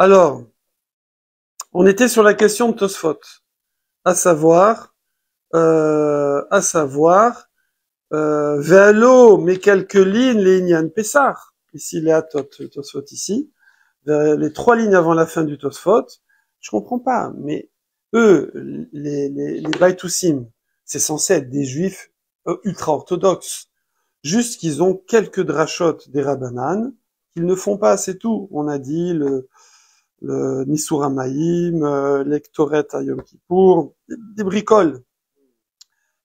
Alors, on était sur la question de Tosfot, à savoir, Ve'alo, mais quelques lignes, les Inyan Pessar. Ici, les Atot, le Tosfot ici. Les 3 lignes avant la fin du Tosfot. Je comprends pas, mais eux, les Baïtoussim, c'est censé être des juifs ultra-orthodoxes. Juste qu'ils ont quelques drachotes des Rabbanan, qu'ils ne font pas, c'est tout. On a dit le Nisur Hamayim, l'Ektoret à Yom Kippour, des bricoles.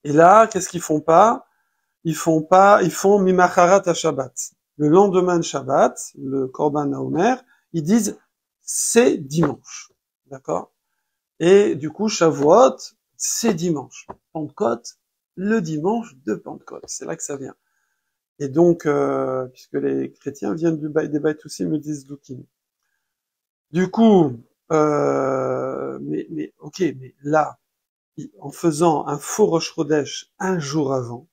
Et là, qu'est-ce qu'ils font pas? Ils font Mimacharat à Shabbat. Le lendemain de Shabbat, le Korban Haomer, ils disent c'est dimanche. D'accord? Et du coup, Shavuot, c'est dimanche. Pentecôte, le dimanche de Pentecôte. C'est là que ça vient. Et donc, puisque les chrétiens viennent des Baïtoussim et des Zdoukim. Du coup, ok, mais là, en faisant un faux Rosh Chodesh un jour avant,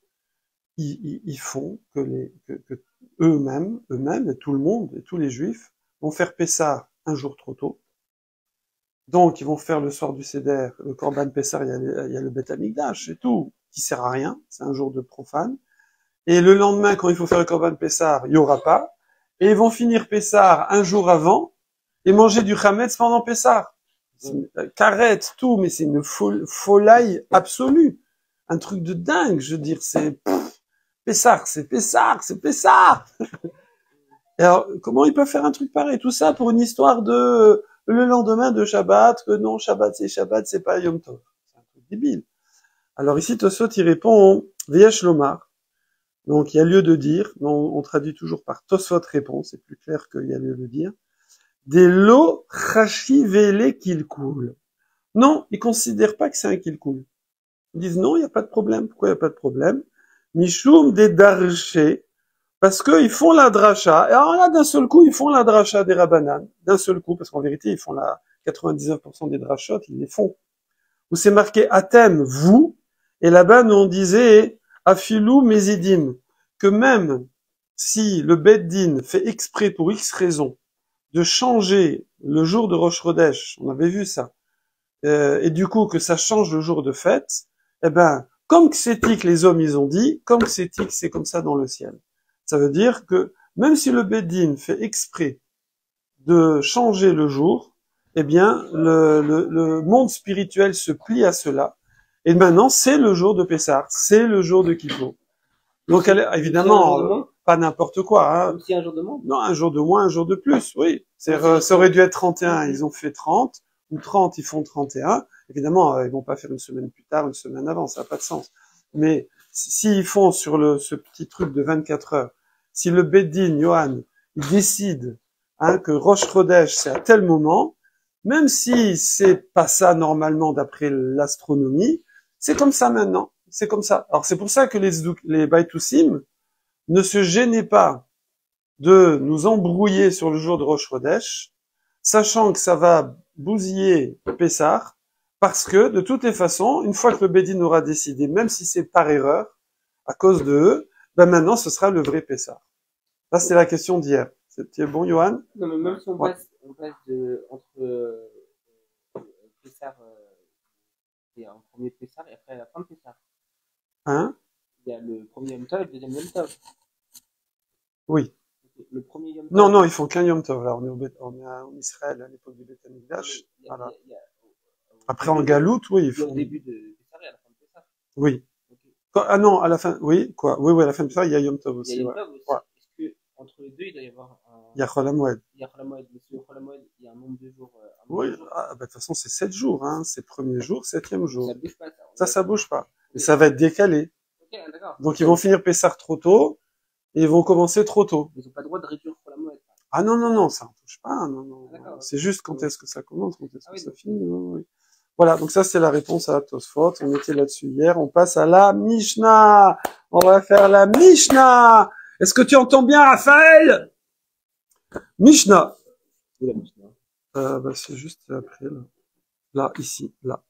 ils font que eux-mêmes, et tout le monde, et tous les juifs, vont faire Pessah un jour trop tôt. Donc, ils vont faire le soir du Seder, le Korban Pessah, il y a le Beth Amikdash et tout, qui sert à rien, c'est un jour de profane. Et le lendemain, quand il faut faire le Korban Pessah, il y aura pas. Et ils vont finir Pessah un jour avant, et manger du Chametz pendant Pessah. Karet, tout, mais c'est une folie absolue. Un truc de dingue, je veux dire, c'est Pessah, c'est Pessah, c'est Pessah. Alors, comment ils peuvent faire un truc pareil? Tout ça pour une histoire de le lendemain de Shabbat, que non, Shabbat, c'est pas Yom Tov. C'est un truc débile. Alors ici, Tosot, il répond, V'yesh lomar. Donc, il y a lieu de dire, on traduit toujours par Tosot répond, c'est plus clair qu'il y a lieu de dire. Des lots chachivele qu'il coule. Non, ils considèrent pas que c'est un qu'il coule. Ils disent non, il n'y a pas de problème. Pourquoi il n'y a pas de problème? Mishum des darché, parce qu'ils font la dracha. Et alors là, d'un seul coup, ils font la dracha des Rabbanan. D'un seul coup, parce qu'en vérité, ils font la 99% des drachot, ils les font. Où c'est marqué Atem, vous, et là-bas, nous on disait Afilou Mezidim, que même si le Beddin fait exprès pour X raison de changer le jour de Rosh Chodesh, on avait vu ça, et du coup que ça change le jour de fête, eh ben, comme Ksétik, les hommes ils ont dit, comme Ksétik c'est comme ça dans le ciel. Ça veut dire que même si le Beddin fait exprès de changer le jour, eh bien, le monde spirituel se plie à cela. Et maintenant, c'est le jour de Pessah, c'est le jour de Kippour. Donc, évidemment, pas n'importe quoi. Hein. Aussi un jour de moins? Non, un jour de moins, un jour de plus, oui. Ça aurait dû être 31, ils ont fait 30, ou 30, ils font 31. Évidemment, ils vont pas faire une semaine plus tard, une semaine avant, ça n'a pas de sens. Mais s'ils font sur ce petit truc de 24 heures, si le Beddin, Yohan, il décide que Rosh Chodesh, c'est à tel moment, même si c'est pas ça normalement d'après l'astronomie, c'est comme ça maintenant. C'est comme ça. Alors c'est pour ça que les Baïtoussim ne se gênaient pas de nous embrouiller sur le jour de Rosh Chodesh, sachant que ça va bousiller Pessah, parce que de toutes les façons, une fois que le Bédine aura décidé, même si c'est par erreur, à cause de eux, ben maintenant ce sera le vrai Pessah. Là c'était la question d'hier. C'était bon, Johan? Non, mais même si on passe entre Pessah, c'est un premier Pessah et après la fin de Pessah. Hein? Il y a le premier Yom Tov et le deuxième Yom Tov. Oui. Le premier Yom Tov. Non, ils font qu'un Yom Tov. Là, on est en Israël à l'époque du Beth Amikdash. Voilà. Après en Galoute, oui, ils font. Au début de Pessah et à la fin de Pessah. Oui. Ah non, à la fin, oui, quoi. Oui, à la fin de Pessah, il y a Yom Tov aussi. Il y a Yom Tov aussi. Ouais. Est-ce que entre les deux, il doit y avoir il y a Chol HaMoed. Il y a Chol HaMoed, mais sur Chol HaMoed, il y a un nombre de jours. Oui, de toute façon, c'est 7 jours, hein. C'est premier jour, 7e jour. Ça bouge pas, ça. Ça bouge pas. Mais ça va être décalé. Ok, d'accord. Donc, ils vont finir Pessah trop tôt, et ils vont commencer trop tôt. Ils n'ont pas le droit de réduire Chol HaMoed. Ah non, ça en touche pas, non. Ah, c'est juste quand est-ce que ça commence, quand est-ce que ça finit. Oui. Voilà, donc ça c'est la réponse à Tosfot. On était là-dessus hier. On passe à la Mishnah. On va faire la Mishnah. Est-ce que tu entends bien, Raphaël? Mishnah. Où la Mishnah? C'est juste après, là. Là, ici, là.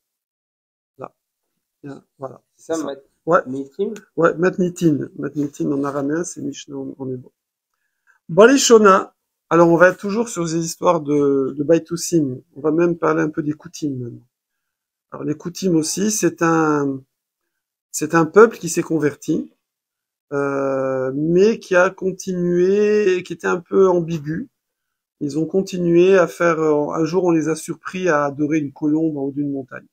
Voilà. C'est ça, ouais. Matnitin? Ouais, Matnitin. Matnitin en araméen, c'est Mishnah en hébreu. Barishona. Alors, on va être toujours sur ces histoires de Baïtoussim. On va même parler un peu des Koutim maintenant. Alors, les Koutim aussi, c'est un peuple qui s'est converti, mais qui a continué, qui était un peu ambigu. Ils ont continué à faire. Un jour, on les a surpris à adorer une colombe en haut d'une montagne.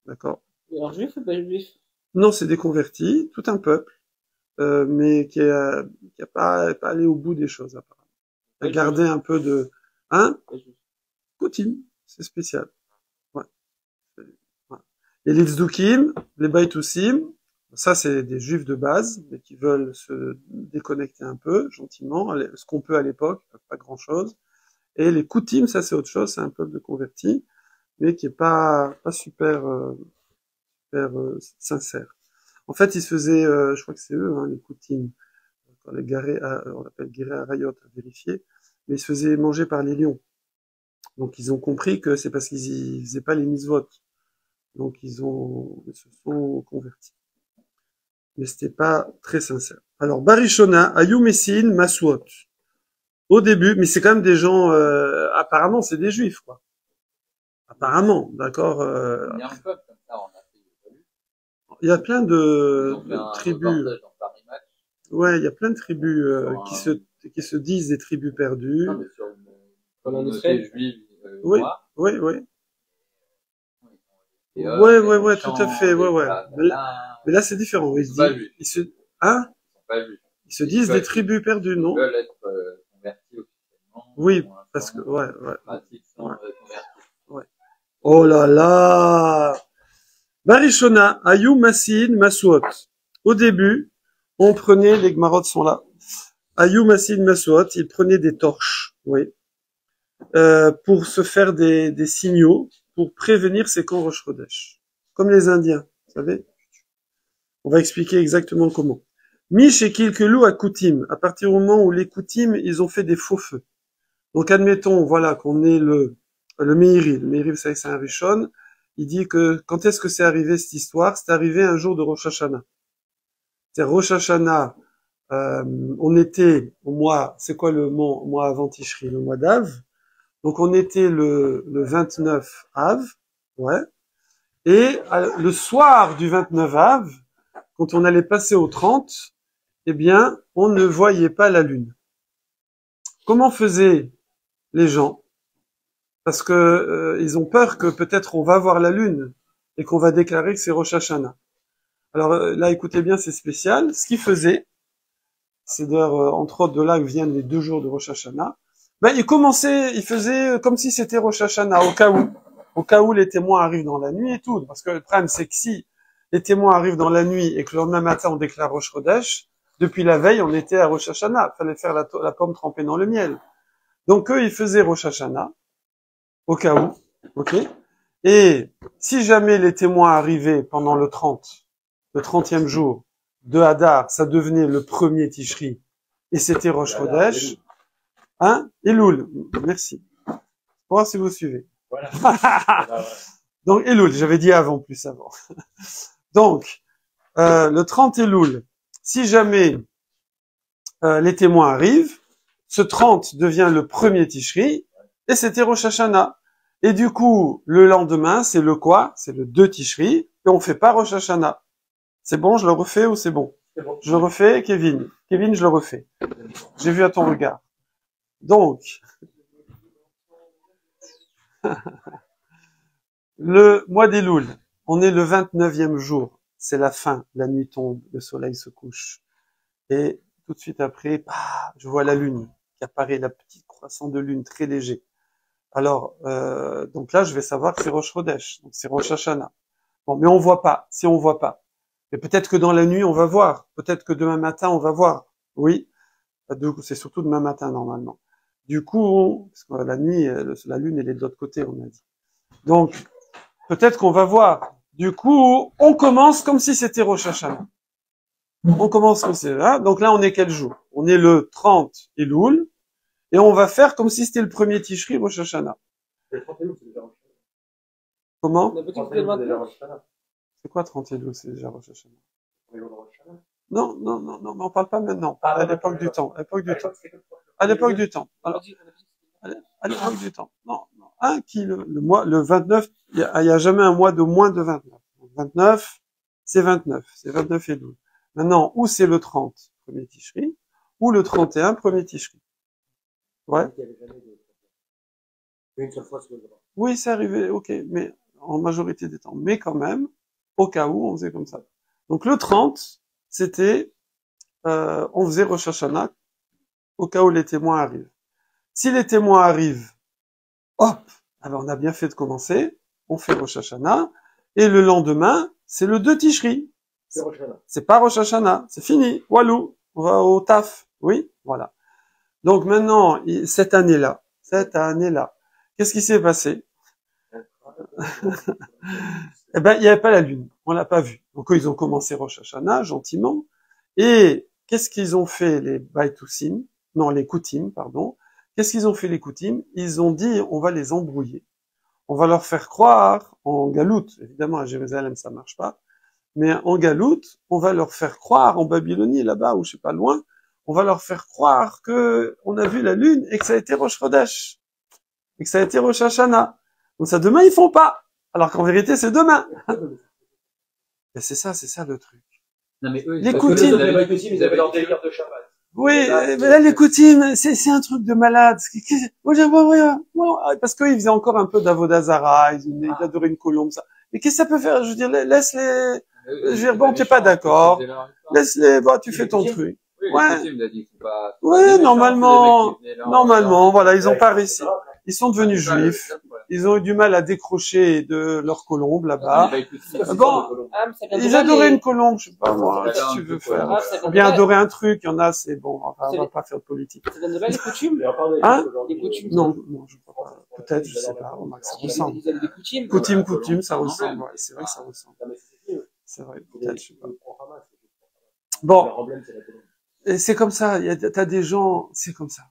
D'accord? Alors, juif ou pas juif? Non, c'est des convertis, tout un peuple, mais qui a pas allé au bout des choses, apparemment. A Pas gardé juif. un peu de, hein? Pas juif. Koutim, c'est spécial. Ouais. Ouais. Et les Tzdukim, les Baïtoussim, ça c'est des juifs de base, mais qui veulent se déconnecter un peu, gentiment, ce qu'on peut à l'époque, pas grand chose. Et les Koutim, ça c'est autre chose, c'est un peuple de convertis, mais qui est pas super, super sincère. En fait, ils se faisaient, je crois que c'est eux, hein, les Koutim, quand les Garé, on l'appelle Guéré Arayot, à vérifier, mais ils se faisaient manger par les lions. Donc ils ont compris que c'est parce qu'ils faisaient pas les mitzvot. Donc ils se sont convertis. Mais c'était pas très sincère. Alors Barishona, Ayou Messin, Maswot. Au début, mais c'est quand même des gens, apparemment c'est des juifs, quoi. Apparemment, d'accord. On est un peuple comme ça en Afrique. Il y a plein Ils ont fait de un tribus. reportage dans Paris Match. Ouais, il y a plein de tribus Sur un- qui se disent des tribus perdues. Non, mais sur une Pendant communauté Israël. juive Oui, noire. oui, oui. Et, Ouais, les tout à fait, ouais, chants, ouais. les Mais là, c'est différent. Ils sont pas juifs. Hein? Ils sont pas juifs. Ils se disent des tribus perdues, Ils non? veulent être convertis officiellement. Oui, pour parce que, l'instant, ouais. pratiquent sans Ouais. convertir. Ouais. Oh là là! Barishona, Ayou Massin, Maswot. Au début, on prenait, les Gmarot sont là. Ayou Massin, Maswot, ils prenaient des torches, oui, pour se faire des signaux, pour prévenir ces camps Rosh Chodesh. Comme les Indiens, vous savez? On va expliquer exactement comment. Mish et Kilkelou à Koutim, à partir du moment où les Koutim, ils ont fait des faux feux. Donc admettons, voilà, qu'on est le Meiri. Le Meiri, vous savez que c'est un Rishon. Il dit que quand est-ce que c'est arrivé cette histoire? C'est arrivé un jour de Rosh Hashanah. C'est Rosh Hashanah, on était au mois, c'est quoi le mois avant Tishri? Le mois d'Av. Donc on était le 29 Av, ouais. Et le soir du 29 Av, quand on allait passer au 30, eh bien, on ne voyait pas la lune. Comment faisaient les gens? Parce que ils ont peur que peut-être on va voir la lune et qu'on va déclarer que c'est Rosh Hashanah. Alors là, écoutez bien, c'est spécial. Ce qu'ils faisaient, c'est d'ailleurs entre autres de là que viennent les 2 jours de Rosh Hashanah. Ben ils faisaient comme si c'était Rosh Hashanah au cas où les témoins arrivent dans la nuit et tout. Parce que le problème, c'est que si les témoins arrivent dans la nuit et que le lendemain matin on déclare Rosh Chodesh, depuis la veille on était à Rosh Hashanah. Fallait faire la pomme trempée dans le miel. Donc eux, ils faisaient Rosh Hashanah au cas où, ok. Et si jamais les témoins arrivaient pendant le 30e jour de Hadar, ça devenait le premier Tishri, et c'était Rosh Chodesh, hein, Elul, merci. Pour voir si vous suivez. Voilà. Donc Elul, j'avais dit plus avant. Donc, le 30 Elul, si jamais les témoins arrivent, ce 30 devient le premier Tishri, et c'était Rosh Hashanah. Et du coup, le lendemain, c'est le quoi? C'est le 2 Tishri, et on fait pas Rosh Hashanah. C'est bon, je le refais ou c'est bon? C'est bon. Je le refais, Kevin. Kevin, je le refais. J'ai vu à ton regard. Donc, le mois d'Elul, on est le 29e jour. C'est la fin, la nuit tombe, le soleil se couche. Et tout de suite après, je vois la lune qui apparaît, la petite croissant de lune très léger. Alors, donc là, je vais savoir que c'est Rosh Chodesh, donc c'est Rosh Hashanah. Bon, mais on voit pas, si on voit pas. Mais peut-être que dans la nuit, on va voir. Peut-être que demain matin, on va voir. Oui. C'est surtout demain matin, normalement. Du coup, parce que la nuit, la lune, elle est de l'autre côté, on a dit. Donc, peut-être qu'on va voir. Du coup, on commence comme si c'était Rosh Hashanah. On commence comme c'est là. Donc là, on est quel jour? On est le 30 Elul. Et on va faire comme si c'était le premier Tishri Rosh Hashanah. Comment? C'est quoi 30 Elul? C'est déjà Rosh Hashanah. Non, mais on parle pas maintenant. À l'époque du temps. à l'époque du temps. On a Alors, dit, à l'époque du temps. Non, non. Un qui, le mois, le 29, il y a jamais un mois de moins de 29. Donc, 29, c'est 29. C'est 29 et 12. Maintenant, ou c'est le 30, premier Tishri, ou le 31, premier Tishri. Ouais. Une seule fois, c'est le droit. Oui, c'est arrivé, ok, mais en majorité des temps. Mais quand même, au cas où, on faisait comme ça. Donc le 30, c'était, on faisait Rosh Hashanah, au cas où les témoins arrivent. Si les témoins arrivent, hop, alors on a bien fait de commencer, on fait Rosh Hashanah, et le lendemain, c'est le 2 Tishri. C'est Rosh Hashanah. C'est pas Rosh Hashanah, c'est fini, walou, on va au taf, oui, voilà. Donc maintenant, cette année-là, qu'est-ce qui s'est passé? Eh ben, il n'y avait pas la lune, on l'a pas vue. Donc ils ont commencé Rosh Hashanah gentiment, et qu'est-ce qu'ils ont fait les Baïtoussim, non les Koutim, pardon. Qu'est-ce qu'ils ont fait les Koutim? Ils ont dit on va les embrouiller, on va leur faire croire en galoute. Évidemment à Jérusalem ça marche pas, mais en galoute on va leur faire croire en Babylonie là-bas ou je sais pas loin, on va leur faire croire que on a vu la lune et que ça a été Rosh Chodesh et que ça a été Rosh Hashanah. Donc ça demain ils font pas. Alors qu'en vérité, c'est demain. Et c'est ça le truc. Non, mais eux, Les Parce que Koutim. les autres, ils avaient leur délire de Shabbat. Oui, Là, mais là, les Koutim, c'est un truc de malade. Parce qu'ils faisaient encore un peu d'Avodazara, ils adoraient une colombe, ça. Mais qu'est-ce que ça peut faire? Je veux dire, laisse-les, je veux dire, bon, t'es pas d'accord. Laisse-les, bon, tu fais ton truc. Oui, Ouais. les Koutim, il a dit qu'il faut pas. Ouais, normalement, voilà, ils ont Ouais, pas réussi. Ils sont devenus juifs. Ils ont eu du mal à décrocher de leur colombe là-bas. Bon, Ah, mais ça vient de ils là, adoraient les- une colombe, je sais pas moi, Ouais, si tu veux faire. Ah, ça vient Ou de bien là- adorer un truc, il y en a, c'est bon, on C'est va les- pas faire de politique. ça vient de là, les coutumes? Et on parle des Hein? juifs aujourd'hui. Les coutumes. Non, je crois pas. Peut-être, je sais pas, remarque, ça Ils ressemble. avaient des coutumes. Coutume, ça ressemble, ouais, c'est vrai que ça ressemble. Non, mais c'est fini, eux. C'est vrai, peut-être, je sais pas. Pour Hamas, c'est juste pour Hamas. Bon, Leur emblème, c'est la colombe. et c'est comme ça, t'as des gens, c'est comme ça.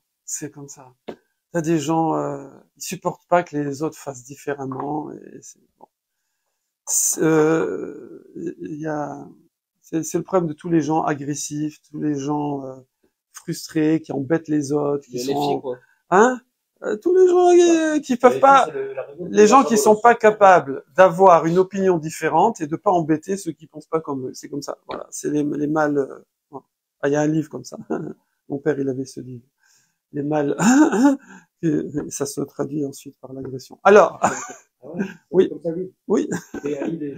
T'as des gens, ils supportent pas que les autres fassent différemment, et c'est bon. Il y a, c'est le problème de tous les gens agressifs, tous les gens frustrés, qui embêtent les autres, qui Les filles, sont, quoi. hein, tous les gens qui peuvent pas, les gens qui sont pas capables d'avoir une opinion différente et de pas embêter ceux qui pensent pas comme eux. C'est comme ça. Voilà. C'est les mâles. Voilà. Ah, il y a un livre comme ça. Mon père, il avait ce livre. Les mâles. Et ça se traduit ensuite par l'agression. Alors, Ah ouais? Oui. Comme ça, lui. oui, PAI, les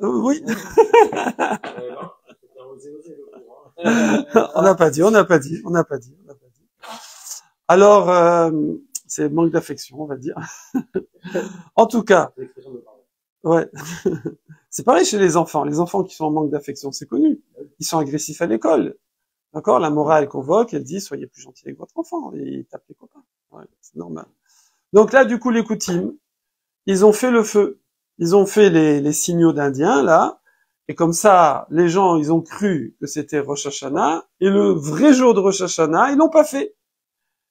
oui. non, c'est un osé, le courant, hein. On n'a pas dit. Alors, c'est manque d'affection, on va dire. En tout cas, C'est l'expression de parler. ouais. C'est pareil chez les enfants. Les enfants qui sont en manque d'affection, c'est connu. Ils sont agressifs à l'école. D'accord? La morale convoque, elle dit, soyez plus gentils avec votre enfant. Et ils tapent les copains. Ouais, c'est normal. Donc là, du coup, les Koutim, ils ont fait le feu. Ils ont fait les signaux d'Indiens, là. Et comme ça, les gens, ils ont cru que c'était Rosh Hashanah. Et le vrai jour de Rosh Hashanah, ils l'ont pas fait.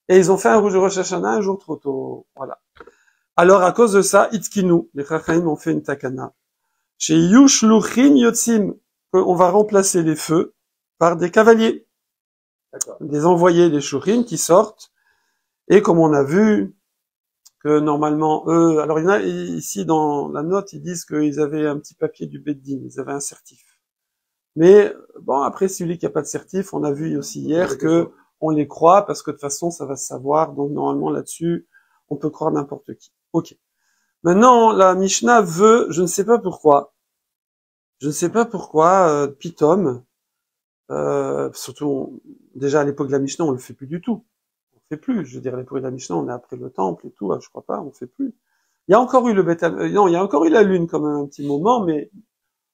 Et ils ont fait un Rosh Hashanah un jour trop tôt. Voilà. Alors, à cause de ça, Itkinu, les Chachamim ont fait une takana. Chez Yushluchim Yotzim, on va remplacer les feux par des cavaliers, D'accord. des envoyés, des shurim qui sortent. Et comme on a vu que normalement, eux, alors il y en a ici dans la note, ils disent qu'ils avaient un petit papier du Beddin, ils avaient un certif. Mais bon, après, celui qui a pas de certif, on a vu aussi hier que on les croit parce que de toute façon, ça va se savoir. Donc normalement là-dessus, on peut croire n'importe qui. Ok. Maintenant, la Mishnah veut, je ne sais pas pourquoi, Pitom, surtout déjà à l'époque de la Mishnah, on le fait plus du tout. On fait plus. Je veux dire, à l'époque de la Mishnah, on est après le temple et tout. Je crois pas, on fait plus. Il y a encore eu non, il y a encore eu la lune quand même un petit moment, mais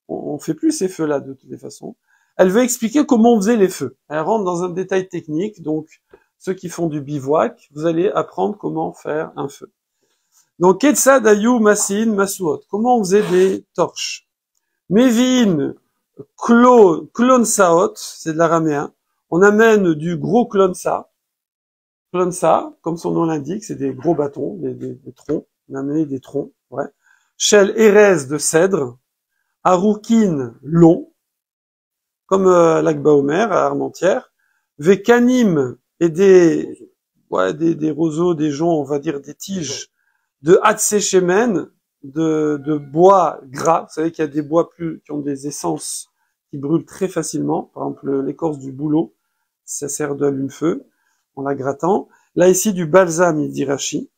on fait plus ces feux-là de toutes les façons. Elle veut expliquer comment on faisait les feux. Elle rentre dans un détail technique, donc ceux qui font du bivouac, vous allez apprendre comment faire un feu. Donc, Ketzad Ayu Masin Masuot. Comment on faisait des torches? Mevin Klonsaot, c'est de l'araméen. On amène du gros klonsa. Klonsa, comme son nom l'indique, c'est des gros bâtons, des troncs. On a amené des troncs, ouais. Shel Erez de cèdre. Aroukin long, comme l'Akba Omer à Armentières. Vekanim et des roseaux, des joncs, on va dire des tiges de Hatséchemen, de bois gras. Vous savez qu'il y a des bois qui ont des essences qui brûlent très facilement. Par exemple, l'écorce du bouleau, ça sert d'allume-feu en la grattant. Là, ici, du balsam, il dit Rachi.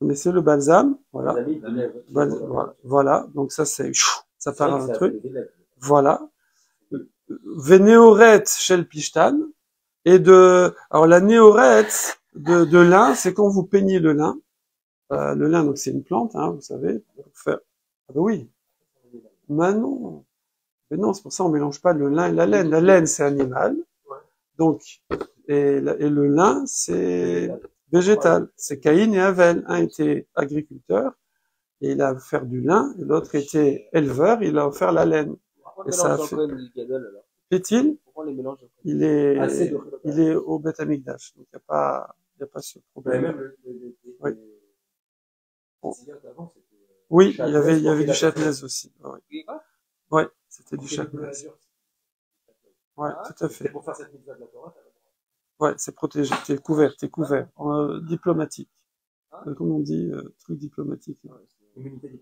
Vous connaissez le balsam? Voilà. Voilà. Donc ça, ça part un truc. Voilà. Vénéorette chez le Pishtan. Alors la néorette de lin, c'est quand vous peignez le lin. Le lin, donc c'est une plante, hein, vous savez, pour faire. Ah ben oui. Mais non. Mais non, c'est pour ça on mélange pas le lin et la laine. La laine, c'est animal. Donc, et le lin, c'est végétal. C'est Caïn et Avel. Un était agriculteur, et il a offert du lin, et l'autre était éleveur, il a offert la laine. Et ça a fait. Fait-il? Il est au Beth Amikdash. Donc, il n'y a pas ce problème. Oui, il y avait du châtenaise aussi. Ouais, c'était du châtenaise. Ouais, tout à fait. Pour faire cette mitzvah de la Torah, ouais, c'est protégé, t'es couvert. Diplomatique. Comment on dit, truc diplomatique.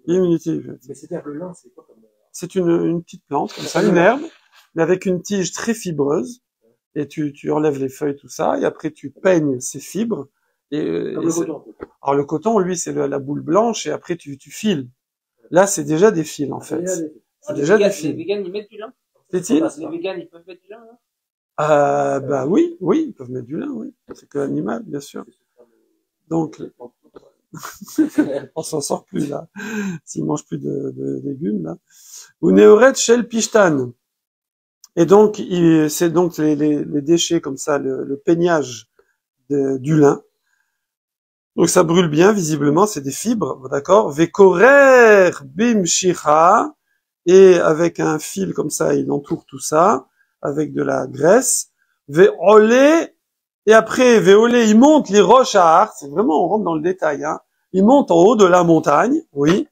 Immunité. Mais c'était le lin, c'est quoi comme... C'est une petite plante, comme ça, une herbe, mais avec une tige très fibreuse. Et tu enlèves les feuilles, tout ça, et après tu peignes ces fibres. Comme le coton. Alors le coton, lui, c'est la boule blanche, et après tu files. Là, c'est déjà des fils, en fait. C'est déjà des fils. Les végans, ils mettent du lin? Fait-il? Les végans, ils peuvent mettre du lin, hein? Bah oui, ils peuvent mettre du lin, oui. C'est que l'animal, bien sûr. Donc, on s'en sort plus, là. S'ils mangent plus de légumes, là. Ou néoret shel pishtan. Et donc, c'est donc les déchets comme ça, le peignage du lin. Donc ça brûle bien, visiblement, c'est des fibres, d'accord. Vekorer bim shicha, et avec un fil comme ça, il entoure tout ça, avec de la graisse. Veolé, et après, veolé, il monte les roches à art, c'est vraiment, on rentre dans le détail, hein. Il monte en haut de la montagne, oui.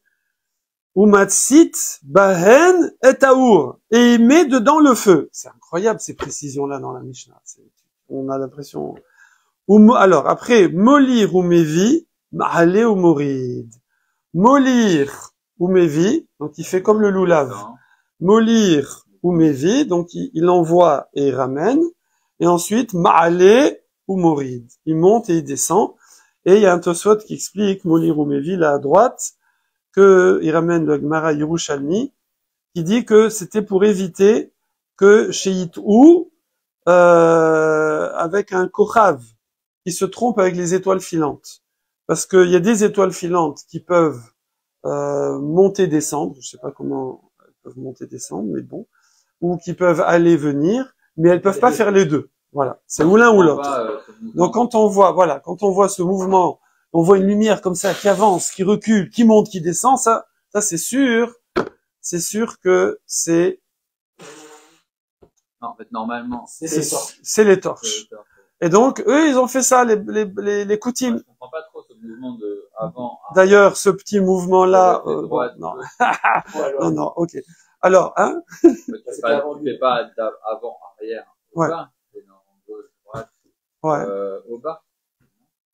Umatsit, bahen, et taour, et il met dedans le feu. C'est incroyable, ces précisions-là dans la Mishnah. On a l'impression... Alors, après, molir ou mevi, ma'ale ou morid. Molir ou mevi, donc il fait comme le loulav. Molir ou mevi, donc il envoie et il ramène. Et ensuite, ma'ale ou morid. Il monte et il descend. Et il y a un Tosfot qui explique, molir ou mevi, là à droite, que il ramène le Gemara Yerushalmi, qui dit que c'était pour éviter que Sheit ou, avec un kochav, qui se trompe avec les étoiles filantes. Parce qu'il y a des étoiles filantes qui peuvent monter, descendre, je sais pas comment elles peuvent monter, descendre, mais bon, ou qui peuvent aller, venir, mais elles peuvent pas faire les deux. Voilà, c'est ou l'un ou l'autre. Donc quand on voit ce mouvement, on voit une lumière comme ça qui avance, qui recule, qui monte, qui descend, ça c'est sûr que c'est... Non, en fait, normalement, c'est les torches. Et donc, eux, ils ont fait ça, les Koutim. Je comprends pas trop ce mouvement de avant. D'ailleurs, ce petit mouvement-là, non. Ouais, non, ok. Alors, hein? Tu fais pas avant, arrière. Ouais. C'est dans gauche, droite. Ouais. Au bas.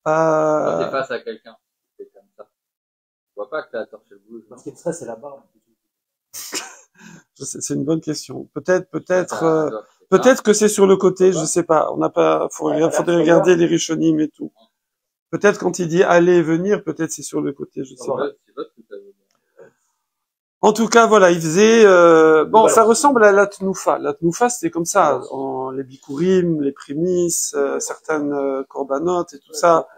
Quand t'es face à quelqu'un, c'est comme ça. Tu vois pas que la torche elle bouge. Ce qui est stress, c'est la barbe. Je sais, c'est une bonne question. Peut-être que c'est sur le côté, je sais pas. On n'a pas, faudrait regarder les Rishonim et tout. Peut-être quand il dit aller et venir, peut-être c'est sur le côté, je sais pas. En tout cas, voilà, il faisait, ça ressemble à la Tnoufa. La Tnoufa, c'était comme ça. Les Bikurim, les prémices, certaines Korbanot et tout ça.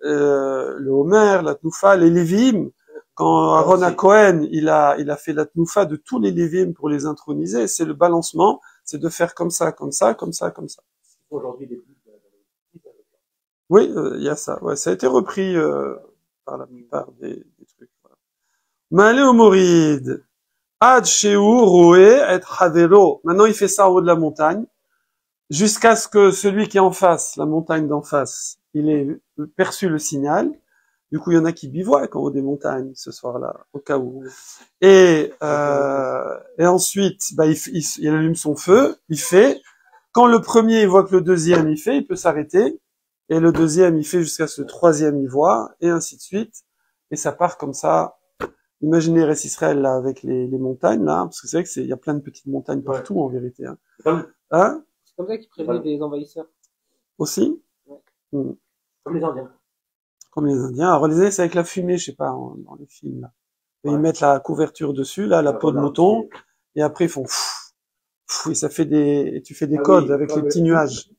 Le Homer, la Tnoufa, les Lévim. Quand Aaron à Cohen, il a fait la Tnoufa de tous les Lévim pour les introniser. C'est le balancement. C'est de faire comme ça, comme ça, comme ça, comme ça. Aujourd'hui, oui, il y a ça. Ouais, ça a été repris par la plupart des trucs. Voilà. Malé au Morid. Ad Sheu Roé et Havelo. Maintenant, il fait ça en haut de la montagne, jusqu'à ce que celui qui est en face, la montagne d'en face, il ait perçu le signal. Du coup, il y en a qui bivouaquent en haut des montagnes ce soir-là, au cas où. Et ensuite, il allume son feu, il fait. Quand le premier voit que le deuxième il fait, il peut s'arrêter et le deuxième, il fait jusqu'à ce troisième, il voit, et ainsi de suite. Et ça part comme ça. Imaginez Eretz Israël, là, avec les montagnes, là, parce que c'est vrai il y a plein de petites montagnes partout, en vérité, hein. Hein? C'est comme ça qu'ils prévenaient des envahisseurs. Aussi? Ouais. Comme les Indiens. Comme les Indiens. Alors, les Indiens, c'est avec la fumée, je sais pas, dans les films, là. Et ils mettent la couverture dessus, là, la peau de mouton, et après, ils font et ça fait et tu fais des codes avec les petits nuages.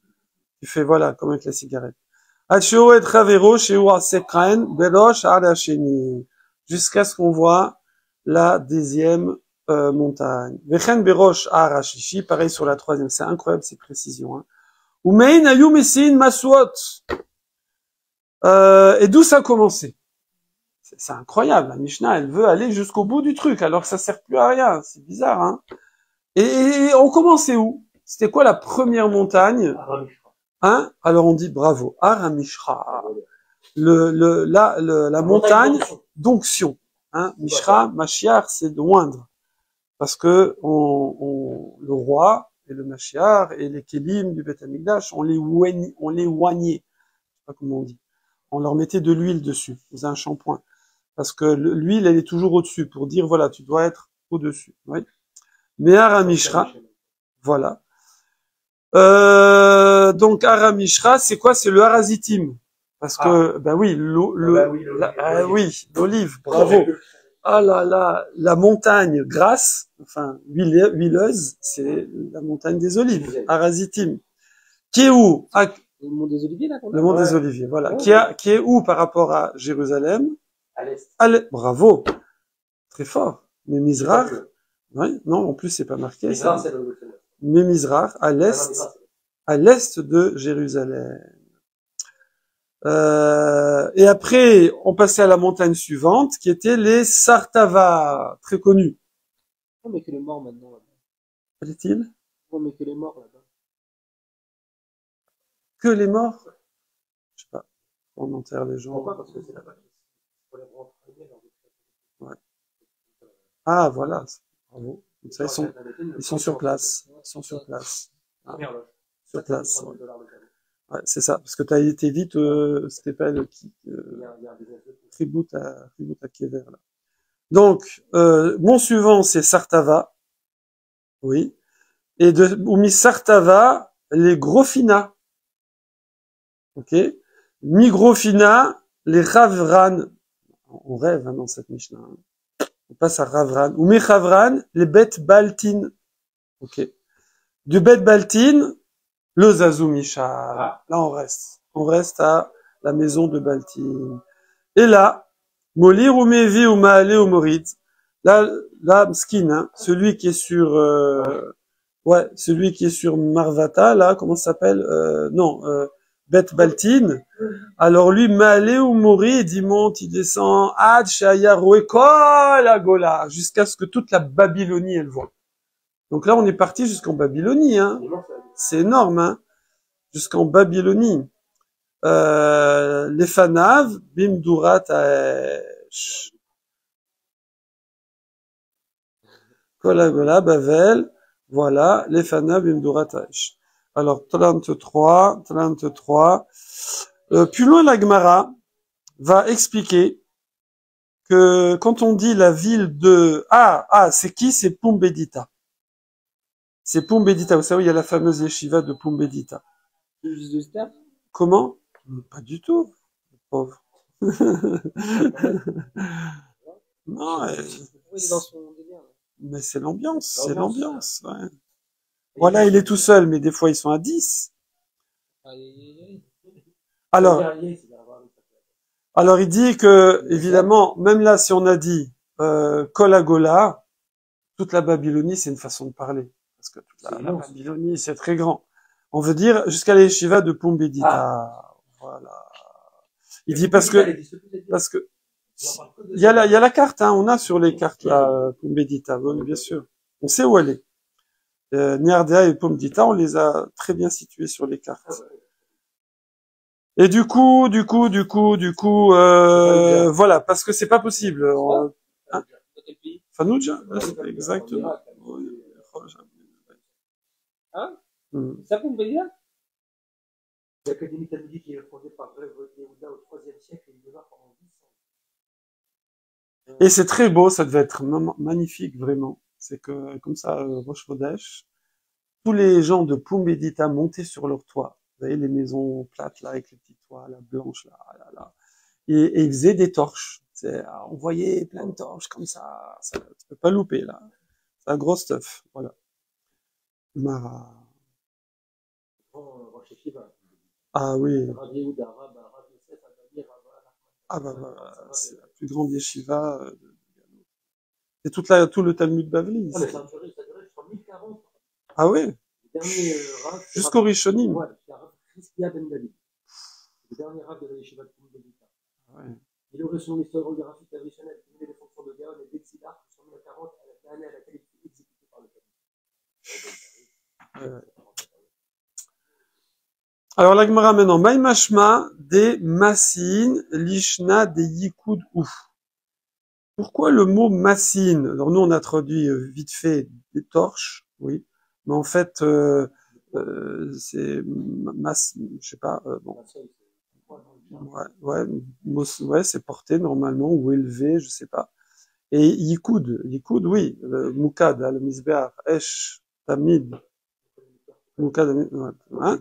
Tu fais, voilà, comme avec la cigarette. Jusqu'à ce qu'on voit la deuxième montagne. Vechen berosh arashishi, pareil sur la troisième. C'est incroyable ces précisions. Hein. Umein ayumesin maswot. Et d'où ça a commencé? C'est incroyable. La Mishnah, elle veut aller jusqu'au bout du truc, alors que ça sert plus à rien. C'est bizarre, hein. Et on commençait où? C'était quoi la première montagne? Hein? Alors on dit bravo. Aramishra. La montagne d'onction. Hein? Mishra, Mashiach, c'est de oindre. Parce que le roi et le Mashiach et les Kélim du Beth Amikdash, on les oignait. Je sais pas comment on dit. On leur mettait de l'huile dessus. On faisait un shampoing. Parce que l'huile, elle est toujours au-dessus. Pour dire, voilà, tu dois être au-dessus. Oui. Mais Aramishra, voilà. Donc Aramishra, c'est quoi? C'est le Harazitim. Parce que, ben oui, l'olive, bravo. Ah là là, la montagne grasse, enfin, huileuse, c'est la montagne des olives, Harazitim. Qui est où? Le mont des Oliviers, là, le mont des Oliviers, voilà. Ouais. Qui est où par rapport à Jérusalem? À l'est. Bravo. Très fort. Mais Mizrach, oui, non, en plus, c'est pas marqué. Mizrach, c'est le Mais Mizrach, à l'est de Jérusalem. Et après, on passait à la montagne suivante, qui était les Sartava, très connus. On met que les morts maintenant, là-bas. Fallait-il? On met que les morts, là-bas. Que les morts? Je sais pas. On enterre les gens. Pourquoi? Parce que c'est là-bas. Ouais. Ah, voilà. Bravo. Ça, ils sont sur place. Ils sont sur place. Ah. Sur place. Ouais. Ouais, c'est ça. Parce que t'as été vite, c'était pas le tribut à Kéver, là. Donc, mon suivant, c'est Sartava. Oui. Et mi Sartava, les Grofina. Ok. Mi Grofina, les Ravran. On rêve, hein, dans cette Mishnah. On passe à Ravran. Ou mi Ravran, les Bet Baltin. Ok. Du Bet Baltin, le Zazumisha. Là, on reste. On reste à la maison de Baltin. Et là, Molir ou Mevi ou Maale ou Morid. Là, Mskin, hein, celui qui est sur, celui qui est sur Marvata, là, comment ça s'appelle? Bet Baltin. Alors lui, Maale ou Morid, il monte, il descend, Ad Shayaroué, Kol Agola, jusqu'à ce que toute la Babylonie, elle voit. Donc là, on est parti jusqu'en Babylonie, hein. C'est énorme, hein. Jusqu'en Babylonie. Les Fanav, Bimdurat Aesh. Kolagola, Bavel, voilà, les Fanav, Bimdurat Aesh. Alors, 33. Plus loin, la Gemara va expliquer que quand on dit la ville de... c'est qui? C'est Pumbedita. C'est Pumbedita. Vous savez, il y a la fameuse yeshiva de Pumbedita. Comment? Pas du tout, pauvre. Non, mais c'est l'ambiance, ouais. Voilà, il est tout seul, mais des fois ils sont à 10. Alors il dit que, évidemment, même là, si on a dit Kolagola, toute la Babylonie, c'est une façon de parler. Parce que toute la Babylonie, c'est très grand. On veut dire jusqu'à la yeshiva de Pumbedita. Voilà. Il dit parce que il y a la carte, hein, on a sur les cartes là, Pumbedita, bon, bien sûr. On sait où elle est. Niardea et Pumbedita, on les a très bien situés sur les cartes. Et du coup, voilà, parce que c'est pas possible. Hein? Fallujah, exactement. Hein? Ça Pumbedita? L'Académie talmudique est fondée par Rav Yehuda au IIIe siècle et il demeure pendant 800 ans. Et c'est très beau, ça devait être magnifique, vraiment. C'est que, comme ça, Rosh Chodesh, tous les gens de Pumbedita montaient sur leur toit. Vous voyez, les maisons plates, là, avec les petits toits, là, blanches, là. Et ils faisaient des torches. On voyait plein de torches, comme ça. Tu peux pas louper, là. C'est un gros stuff. Voilà. Mara. Rosh Hashiva. Ah oui. Rav Yehuda, Rav Yosef, Rav Ah bah, c'est la plus grande yeshiva. C'est tout le Talmud Bavli. Ah, mais ça a duré jusqu'en 1040. Ah oui. Le dernier Rav. Jusqu'au Rishonim. Ouais, c'est Rav Christia Ben David. Le dernier Rav de la yeshiva de Pumbedita. Ouais. Il aurait son historiographie traditionnelle cumulé les fonctions de Gaon et d'Exidar en 1940 à l'année à laquelle il fut exécuté par le Talmud. Alors la Gemara maintenant, Maïmashma des Massin, Lishna des Yikud Ouf. Pourquoi le mot Massin? Alors nous on a traduit vite fait des torches, oui, mais en fait c'est je sais pas, bon. Ouais, c'est porté normalement ou élevé, je sais pas. Et Yikud, oui, le Mukad, le Misbeach, Esh, Tamid, Mukad, hein?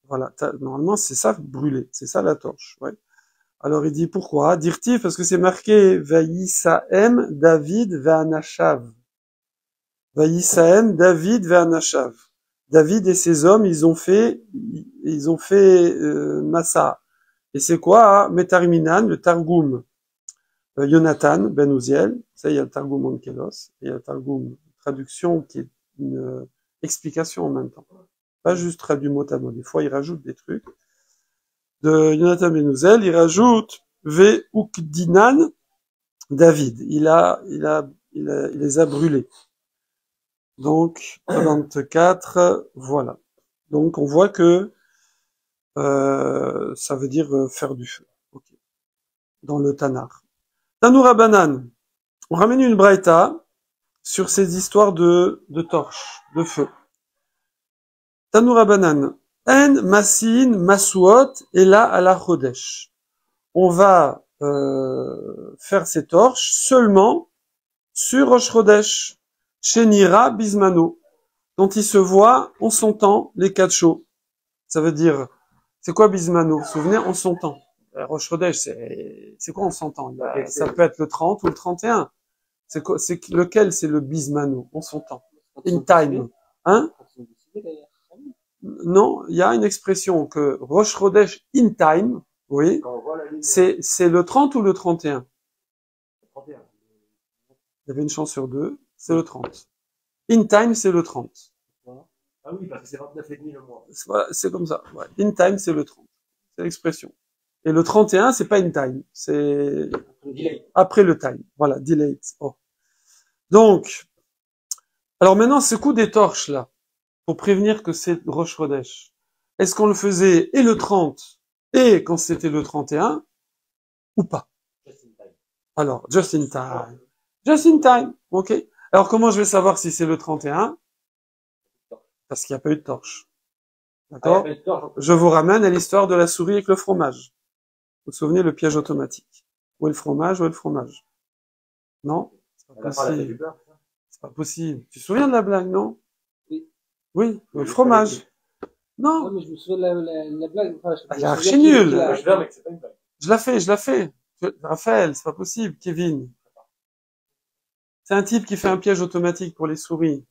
Voilà, normalement c'est ça brûlé, c'est ça la torche, ouais. Alors il dit pourquoi? Dirtif parce que c'est marqué Vaïsaem David Ve'anashav. Vaïsaem David Ve'anashav. David et ses hommes, ils ont fait Massa. Et c'est quoi? Metarminan, le Targum. Jonathan Ben Uziel, ça il y a le Targum Onkelos, il y a le Targum traduction qui est une explication en même temps. Pas juste traduit mot à mot. Des fois, il rajoute des trucs. De Jonathan Ben Uziel, il rajoute Ve'ukdinan David. Il les a brûlés. Donc, 24, voilà. Donc, on voit que, ça veut dire faire du feu. Okay. Dans le Tanar. Tanoura Banan. On ramène une braïta sur ces histoires de torches, de feu. Tanoura Banan. En Masin Masuot et là à la Chodesh. On va faire ces torches seulement sur Rosh Chodesh, chez Nira Bismano. Quand ils se voient en son temps, les quatre chauds. Ça veut dire, c'est quoi Bismano? Vous vous souvenez, en son temps. Rosh Chodesh, c'est quoi en son temps? Ça peut être le 30 ou le 31. C'est lequel c'est le Bismano, en son temps? In time. Hein? Non, il y a une expression que Rosh Chodesh in time, oui, c'est le 30 ou le 31? Il y avait une chance sur deux, c'est le 30. In time, c'est le 30. Ah oui, parce que c'est 29,5 le mois. Voilà, c'est comme ça. Ouais. In time, c'est le 30. C'est l'expression. Et le 31, c'est pas in time. C'est après le time. Voilà, delayed. Oh. Donc, alors maintenant, ce coup des torches, là, pour prévenir que c'est Rosh Chodesh, est-ce qu'on le faisait et le 30 et quand c'était le 31 ou pas? Alors, just in time. Just in time, ok. Alors comment je vais savoir si c'est le 31? Parce qu'il n'y a pas eu de torche. D'accord? Je vous ramène à l'histoire de la souris avec le fromage. Vous vous souvenez, le piège automatique. Où est le fromage? Où est le fromage? Non? C'est pas possible. C'est pas possible. Tu te souviens de la blague, non? Oui. Oui, le fromage. Non. Ouais, mais je me souviens de la blague. Enfin, Elle est archi nulle. Je la fais. Raphaël, c'est pas possible. Kevin. C'est un type qui fait un piège automatique pour les souris.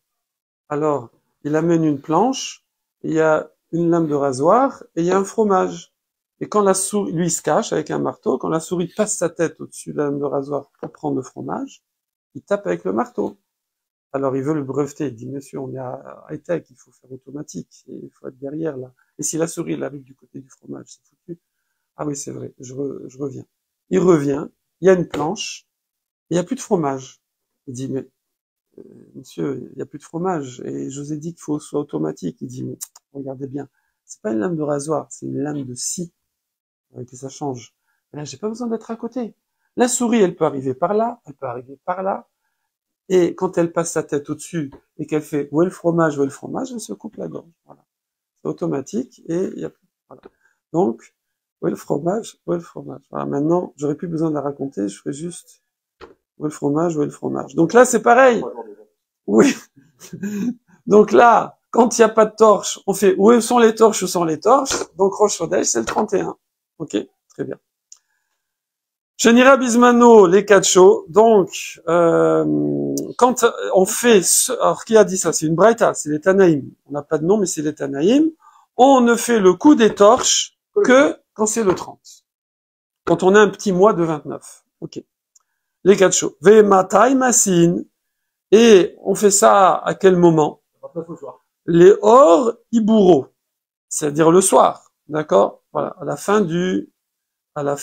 Alors, il amène une planche, il y a une lame de rasoir et il y a un fromage. Et quand la souris, lui il se cache avec un marteau, quand la souris passe sa tête au-dessus de la lame de rasoir pour prendre le fromage, il tape avec le marteau. Alors il veut le breveter, il dit monsieur, on est à high-tech, il faut faire automatique, il faut être derrière là. Et si la souris elle arrive du côté du fromage, c'est foutu. Ah oui, c'est vrai, je reviens. Il revient, il y a une planche, il n'y a plus de fromage. Il dit mais monsieur, il n'y a plus de fromage et je vous ai dit qu'il faut que ce soit automatique. Il dit mais regardez bien, c'est pas une lame de rasoir, c'est une lame de scie que ça change. Et là, j'ai pas besoin d'être à côté. La souris, elle peut arriver par là, elle peut arriver par là. Et quand elle passe sa tête au-dessus et qu'elle fait où est le fromage, elle se coupe la gorge. Voilà. C'est automatique et il y a, voilà. Donc, où est le fromage? Où est le fromage? Voilà, maintenant, j'aurais plus besoin de la raconter, je ferai juste, où est le fromage? Où est le fromage? Donc là, c'est pareil. Oui. Donc là, quand il n'y a pas de torche, on fait où sont les torches, où sont les torches. Donc Rosh Chodesh, c'est le 31. Ok, très bien. Shenira Bismano, les Kacho. Donc, quand on fait, alors qui a dit ça? C'est une braïta, c'est les Tanaïm. On n'a pas de nom, mais c'est les Tanaïm. On ne fait le coup des torches que quand c'est le 30. Quand on a un petit mois de 29. Ok. Les Kacho. Ve matai masin. Et on fait ça à quel moment? Les or iburo, c'est-à-dire le soir, d'accord? Voilà, à la fin du, alors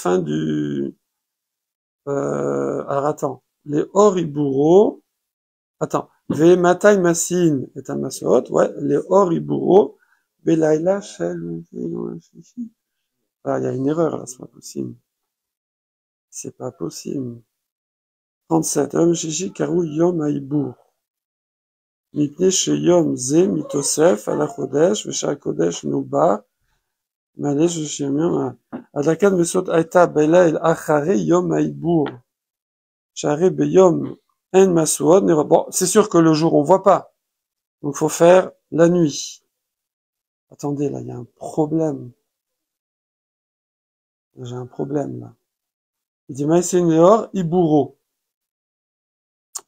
attends, les or iburo, attends, ve matai masin est un masot, ouais, les or iburo, belaila shel, ah, il y a une erreur là, c'est pas possible. C'est pas possible. 37, Yom Shishi Karu Yom Haibur. מפני שיום זה מתוסף על החודש ושהקודש נובע מלא 30 ימים. הדלקת משואות הייתה בליל אחרי יום העיבור. שהרי ביום אין משואות. Bon, c'est sûr que le jour on voit pas. Donc faut faire la nuit. Attendez, là, il y a un problème. J'ai un problème là. Il dit Maïsénéor Iburo.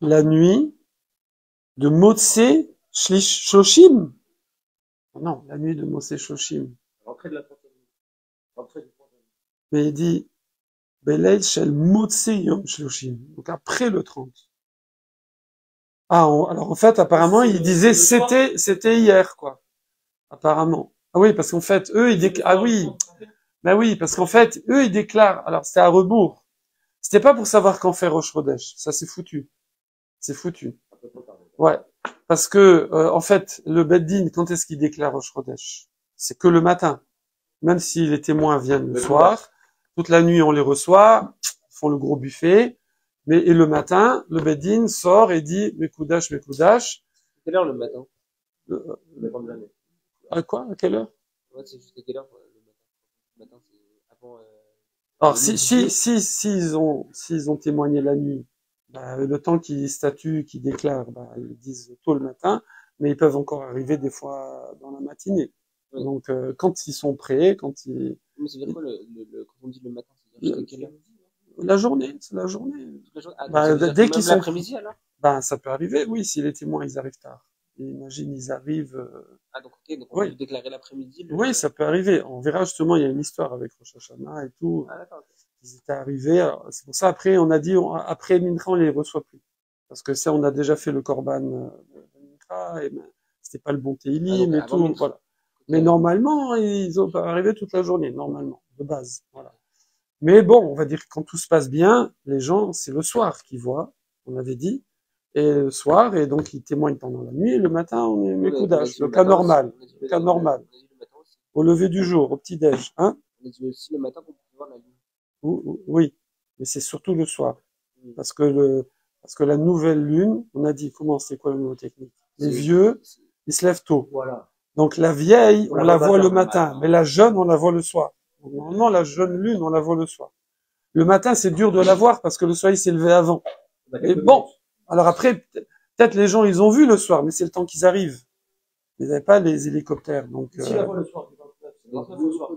La nuit de Motse Shoshim. Non, la nuit de Motse Shoshim. L'entrée de la L'entrée du Mais il dit, Beleil Shel Motse Yom Shoshim. Donc après le 30. Ah, alors en fait, apparemment, il disait, c'était hier, quoi. Apparemment. Ah oui, parce qu'en fait, eux, ils déclarent, ah oui. Ben oui, parce qu'en fait, eux, ils déclarent, alors c'était à rebours. C'était pas pour savoir quand faire Rosh Chodesh. Ça, c'est foutu. C'est foutu. Ouais, parce que en fait, le Beddin, quand est-ce qu'il déclare Rosh Chodesh? C'est que le matin. Même si les témoins viennent le soir, toute la nuit on les reçoit, ils font le gros buffet, mais et le matin, le Beddin sort et dit Mekoudash, Mekoudash. Quelle heure le matin? À quoi? À quelle heure? Ouais, c'est juste à quelle heure le matin, c'est avant. Alors s'ils ont témoigné la nuit. Bah, le temps qu'ils statuent, qu'ils déclarent, bah, ils disent tôt le matin, mais ils peuvent encore arriver des fois dans la matinée. Oui. Donc, quand ils sont prêts, quand ils... Mais c'est bien quoi quand on dit le matin, c'est-à-dire jusqu'à quelle heure? La journée, c'est la journée. Ah, bah, dès qu'ils sont... l'après-midi, alors? Bah, ça peut arriver, oui, si les témoins, ils arrivent tard. Et imagine, ils arrivent... Ah, donc, ok, donc on peut déclarer l'après-midi. Oui, ça peut arriver. On verra justement, il y a une histoire avec Rosh Hashanah et tout. Ah, d'accord, ok. Ils étaient arrivés. C'est pour ça, après, on a dit, après Mincha, on les reçoit plus. Parce que ça, on a déjà fait le Korban de Mincha, et ben, c'était pas le bon Teilim et tout, voilà. Okay. Mais normalement, ils ont pas arrivé toute la journée, normalement, de base, voilà. Mais bon, on va dire que quand tout se passe bien, les gens, c'est le soir qu'ils voient, on avait dit, et le soir, et donc ils témoignent pendant la nuit, et le matin, on est Mekoudash, le cas normal, le cas normal. Au lever du jour, au petit-déj, hein. On dit aussi le matin qu'on peut voir la nuit. Oui, mais c'est surtout le soir. Parce que la nouvelle lune, on a dit, comment c'est quoi le nouveau technique? Les vieux, ils se lèvent tôt. Voilà. Donc la vieille, on la voit le matin, mais la jeune, on la voit le soir. Donc, normalement, la jeune lune, on la voit le soir. Le matin, c'est dur de la voir parce que le soleil s'est levé avant. Et bon, alors après, peut-être les gens, ils ont vu le soir, mais c'est le temps qu'ils arrivent. Ils n'avaient pas les hélicoptères, donc... Si la voit le soir, c'est 29 au soir.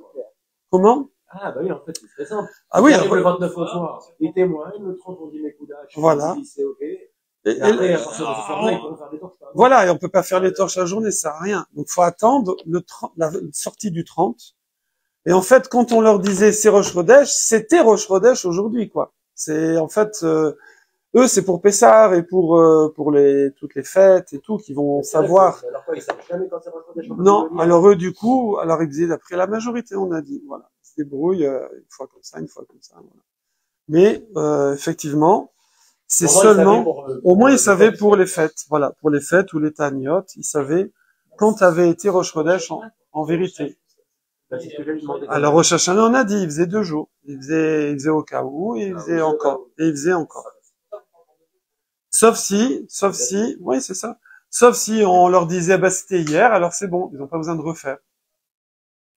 Comment? Ah, bah oui, en fait, c'est très simple. Ah oui, le 29 au soir, les témoins, le 30, on dit Mekoudash. Voilà. C'est ok. Et après, à partir de ce soir-là, ils pourront faire des torches. Voilà, et on peut pas faire les torches la journée, ça sert à rien. Donc, faut attendre la sortie du 30. Et en fait, quand on leur disait c'est Rosh Chodesh, c'était Rosh Chodesh aujourd'hui, quoi. C'est, en fait, eux, c'est pour Pessar et pour toutes les fêtes et tout, qui vont savoir. Alors quoi, ils savent jamais quand c'est Rosh Chodesh? Non, alors eux, du coup, alors ils disaient d'après la majorité, on a dit, voilà. Ils se débrouillent, une fois comme ça, une fois comme ça, voilà. Mais, effectivement, c'est seulement, au moins ils savaient pour les fêtes, voilà, pour les fêtes ou les Taniot, ils savaient quand avait été Rosh Chodesh en vérité. Alors Rosh Hashanah, on a dit, il faisait 2 jours. Il faisait au cas où, et il faisait encore. Et il faisait encore. Sauf si, oui, c'est ça. Sauf si on leur disait, bah, c'était hier, alors c'est bon, ils n'ont pas besoin de refaire.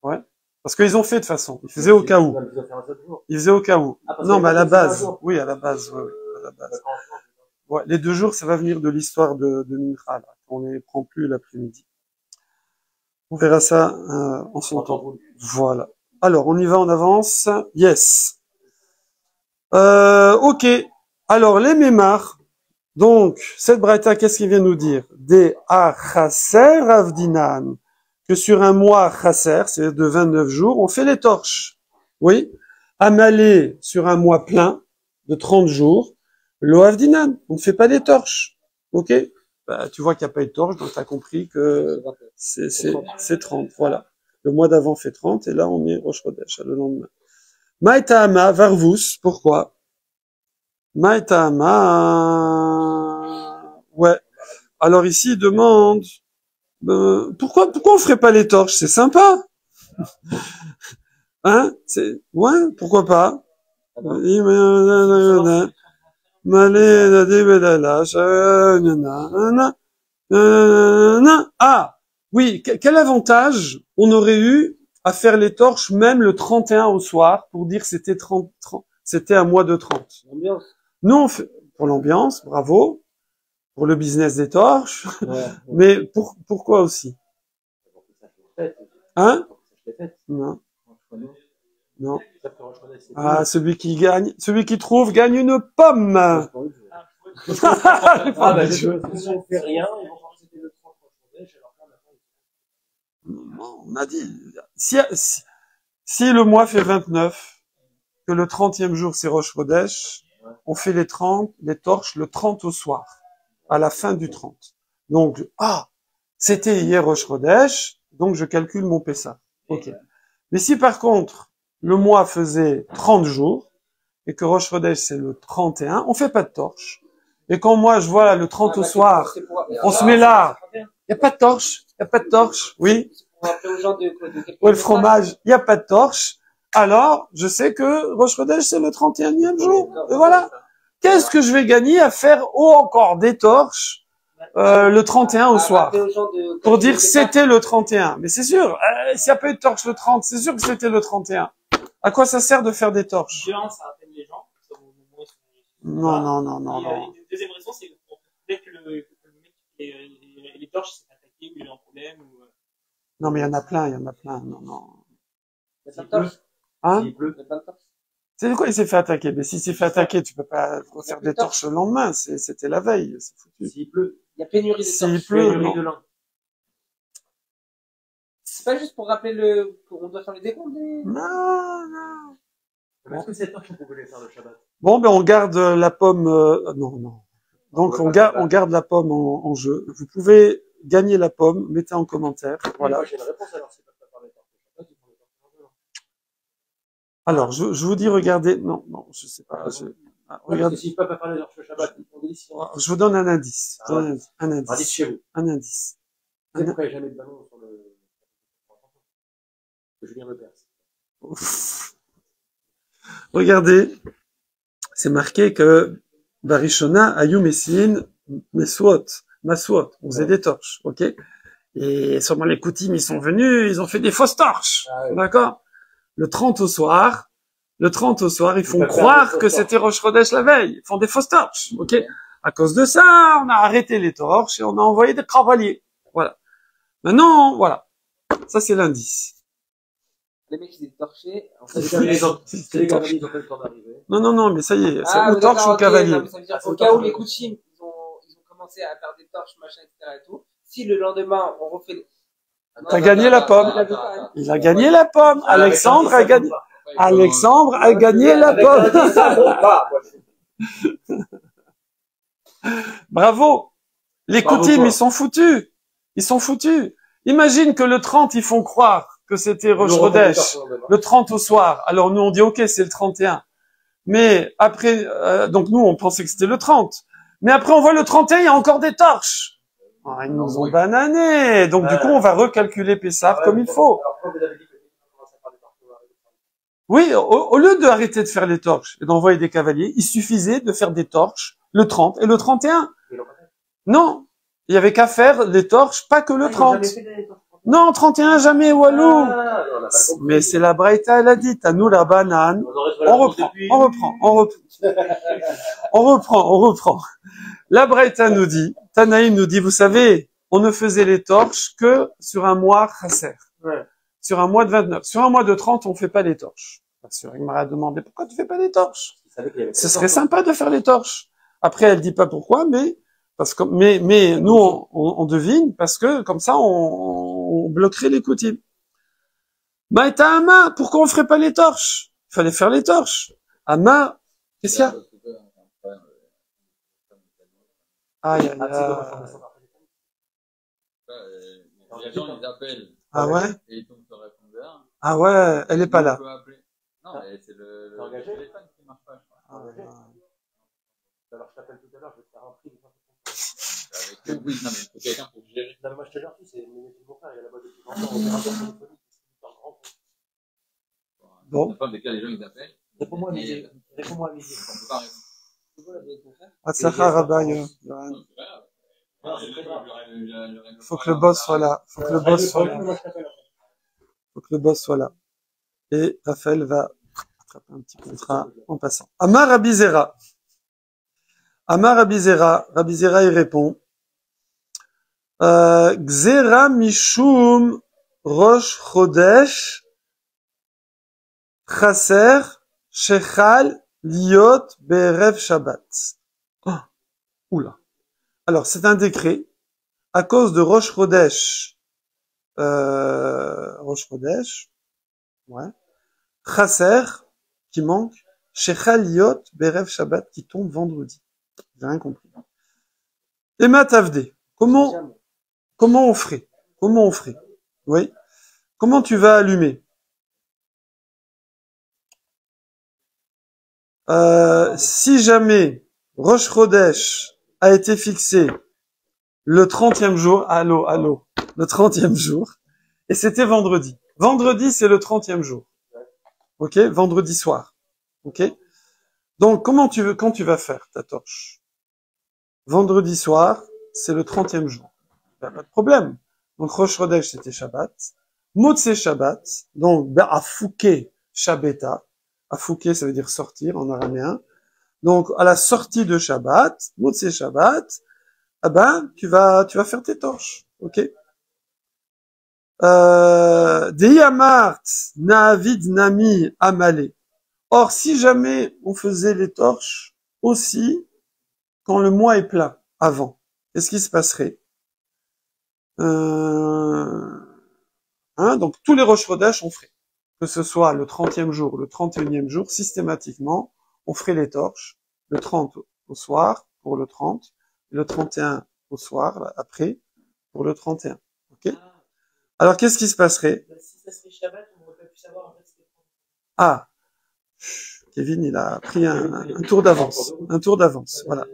Ouais. Parce qu'ils ont fait de toute façon. Ils faisaient au cas où. Ils doivent faire un seul jour. Ils faisaient au cas où. Ah, parce Non, que mais à la c'est un base. jour. Oui, à la base. Ouais, à la base. D'accord. Ouais, les 2 jours, ça va venir de l'histoire de Mincha, là. On ne les prend plus l'après-midi. On verra ça en son temps. Voilà. Alors, on y va en avance. Yes. Ok. Alors, les mémars. Donc, cette braïta, qu'est-ce qu'il vient nous dire? Des achaser avdinan. Que sur un mois chaser, c'est de 29 jours, on fait les torches. Oui. Amalé sur un mois plein de 30 jours. Lo avdinan. On ne fait pas les torches. Ok? Bah, tu vois qu'il n'y a pas eu de torche, donc tu as compris que c'est 30. Voilà. Le mois d'avant fait 30, et là, on est Rosh Chodesh, le lendemain. Maïtahama, Varvus, pourquoi? Maïtahama, ouais. Alors ici, il demande, pourquoi on ferait pas les torches? C'est sympa. Hein? Ouais, pourquoi pas? Ah, oui, quel avantage on aurait eu à faire les torches même le 31 au soir pour dire c'était 30, c'était un mois de 30. L'ambiance. Nous, on fait, pour l'ambiance, bravo, pour le business des torches, Ouais. mais pourquoi aussi? Hein? Non. Non. Ah, celui qui trouve gagne une pomme. Ah, bah, si on fait rien, ils vont penser que c'était le 30 alors là, maintenant, Non, on a dit, si le mois fait 29, que le 30e jour c'est Rosh Chodesh, on fait les torches le 30 au soir, à la fin du 30. Donc, c'était hier Rosh Chodesh, donc je calcule mon Pessah. Ok. Mais si par contre, le mois faisait 30 jours, et que Rosh Chodesh c'est le 31, on fait pas de torche. Et quand moi je vois le 30 au soir, on se met là, il y a pas de torche, oui. Ou le fromage, il y a pas de torche. Alors, je sais que Rosh Chodesh c'est le 31e jour. Et voilà. Qu'est-ce que je vais gagner à faire encore des torches le 31 au soir pour dire c'était le 31. Mais c'est sûr, s'il n'y a pas eu de torche le 30, c'est sûr que c'était le 31. À quoi ça sert de faire des torches? ça appelle les gens. Non. Une deuxième raison, c'est peut-être que le mec, les torches, s'est attaqué ou il est en problème. Non, mais il y en a plein. Non. Il y a plein de torches. Hein? Il pleut. Il y a plein de torches. C'est de quoi il s'est fait attaquer? Mais s'il s'est fait attaquer, tu peux pas refaire des torches le lendemain. C'était la veille. C'est foutu. S'il pleut. Il y a pénurie de S'il torches. pleut, Pénurie non. de lin. C'est pas juste pour rappeler on doit faire les décomptes des... Non. Est-ce que ces torches, on pouvait les faire le Shabbat? Bon, ben on garde la pomme. Non. Donc on garde la pomme en jeu. Vous pouvez gagner la pomme. Mettez en commentaire. Voilà. Moi, j'ai une réponse alors. C'est pas faire les torches le Shabbat, ils font les torches le lendemain. Alors je vous dis, regardez. Non, je sais pas. Regardez. Regardez. S'ils peuvent pas faire les torches le Shabbat, ils font des listes. Je vous donne un indice. Un indice chez vous. Un indice. Vous savez pourquoi il n'y a jamais de ballon sur le... Julien Lepers. Regardez, c'est marqué que Barishona, Ayou Messin, Meswot, on faisait des torches, ok? Et sûrement les Koutim, ils sont venus, ils ont fait des fausses torches, d'accord? Le 30 au soir, ils font croire que c'était Rosh Chodesh la veille, ils font des fausses torches, ok? À cause de ça, on a arrêté les torches et on a envoyé des cavaliers, voilà. Maintenant, voilà. Ça, c'est l'indice. Les mecs, ils étaient torchés. En C'est fait, les cavaliers, ils ont pas le temps d'arriver. Non, mais ça y est, c'est ou oui, torche ou d'accord, cavalier. non, mais ça veut dire qu'au cas où les Kouchim, ils ont commencé à faire des torches, machin, etc. et tout, si le lendemain, on refait... T'as gagné la pomme. Il a gagné la pomme. Alexandre a gagné. Alexandre a gagné la pomme. Bravo. Les Koutim, ils sont foutus. Imagine que le 30, ils font croire que c'était Rosh Chodesh, le 30 au soir. Alors nous, on dit, ok, c'est le 31. Mais après, donc nous, on pensait que c'était le 30. Mais après, on voit le 31, il y a encore des torches. Ils nous ont bananés. Donc du coup, on va recalculer Pessah comme il faut. Oui, au lieu d'arrêter de faire les torches et d'envoyer des cavaliers, il suffisait de faire des torches le 30 et le 31. Non, il y avait qu'à faire les torches, pas que le 30. Non, 31 jamais, Walou. Ah, on n'a pas compris. Mais c'est la Braïta, elle a dit, Tanou la banane. On reprend. La Braïta nous dit, Tanaïm nous dit, vous savez, on ne faisait les torches que sur un mois chasser. Ouais. Sur un mois de 29. Sur un mois de 30, on fait pas les torches. Bien sûr, il m'a demandé, pourquoi tu fais pas les torches? Il savait qu'il y avait Ce serait sympa de faire les torches. Après, elle dit pas pourquoi, mais nous, on devine, parce que, comme ça, on bloquerait les coutumes. Maïta Ama, pourquoi on ferait pas les torches? Il fallait faire les torches. Ama, qu'est-ce qu'il y a? Aïe, aïe, aïe. Les gens, ils appellent. Ah ouais? Et ils tombent sur le répondeur. Ah ouais, elle est pas là. Non, mais c'est le téléphone qui marche pas, je crois. Ah ouais. Alors, je t'appelle tout à l'heure, je vais te faire un prix. Oui, non, mais il faut quelqu'un pour gérer. Non, mais moi, je te jure, c'est mon frère, il a la boîte depuis longtemps, opérateur téléphonique, c'est un grand compte. Bon. La femme des cas, les gens, ils appellent. Réponds-moi à midi. Réponds-moi à midi. On peut pas répondre. Atzlacha Rabbi, Non, c'est pas grave. Non, c'est très grave. faut que le boss soit là. Faut que le boss soit là. Moi, je t'appelle après. Faut que le boss soit là. Et Raphaël va attraper un petit contrat en passant. Amar Rabizera. Amar Rabizera. Rabizera, il répond. Gzera Mishum Rosh Chodesh Chaser Shechal Liot Be'erev Shabbat. Oh, oula. Alors, c'est un décret à cause de Rosh Chodesh. Rosh Chodesh. Ouais. Chaser, qui manque. Shechal Liot Be'erev Shabbat, qui tombe vendredi. J'ai rien compris. Et Matavde. Comment on ferait? Oui. Comment tu vas allumer? Si jamais Rosh Chodesh a été fixé le 30e jour, le 30e jour, et c'était vendredi. Vendredi, c'est le 30e jour. Ok? Vendredi soir. Ok? Donc, quand tu vas faire ta torche? Vendredi soir, c'est le 30e jour. Pas de problème. Donc, Rosh Chodesh, c'était Shabbat. Motzei Shabbat, donc, Afouké Shabbata. Afouké, ça veut dire sortir en araméen. Donc, à la sortie de Shabbat, Motzei Shabbat, tu vas faire tes torches. Ok? Deyamart, Naavid, Nami, Amalé. Or, si jamais on faisait les torches aussi quand le mois est plein, avant, qu'est-ce qui se passerait? Donc, tous les Rosh Chodesh, on ferait. Que ce soit le 30e jour ou le 31e jour, systématiquement, on ferait les torches, le 30 au soir, pour le 30, et le 31 au soir, après, pour le 31. Ok? Alors, qu'est-ce qui se passerait? Si ça serait Shabbat, on aurait pas pu savoir en fait c'était quand. Ah! Kevin, il a pris un tour d'avance. Un tour d'avance. Voilà.